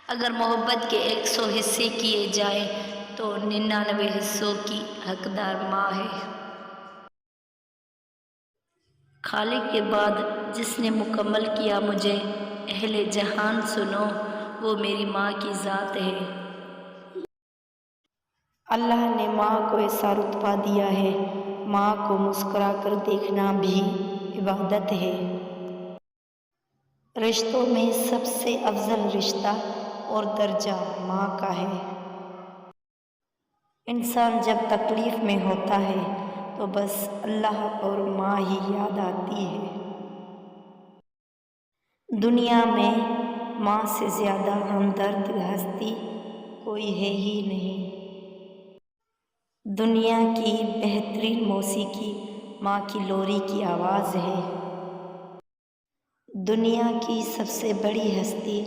اگر محبت کے 100 حصے کیے جائیں تو 99 حصوں کی حقدار ماں ہے۔ خالق کے بعد جس نے مکمل کیا مجھے، اہل جہان سنو، وہ میری ماں کی ذات ہے۔ اللہ نے ماں کو ایسا رتبہ دیا ہے، ماں کو مسکرا کر دیکھنا بھی عبادت ہے۔ رشتوں میں سب سے افضل رشتہ اور درجہ ماں کا ہے۔ انسان جب تکلیف میں ہوتا ہے تو بس اللہ اور ماں ہی یاد آتی ہے۔ دنیا میں ماں سے زیادہ ہمدرد ہستی کوئی ہے ہی نہیں۔ دنیا کی بہترین موسیقی ماں کی لوری کی آواز ہے۔ دنیا کی سب سے بڑی ہستی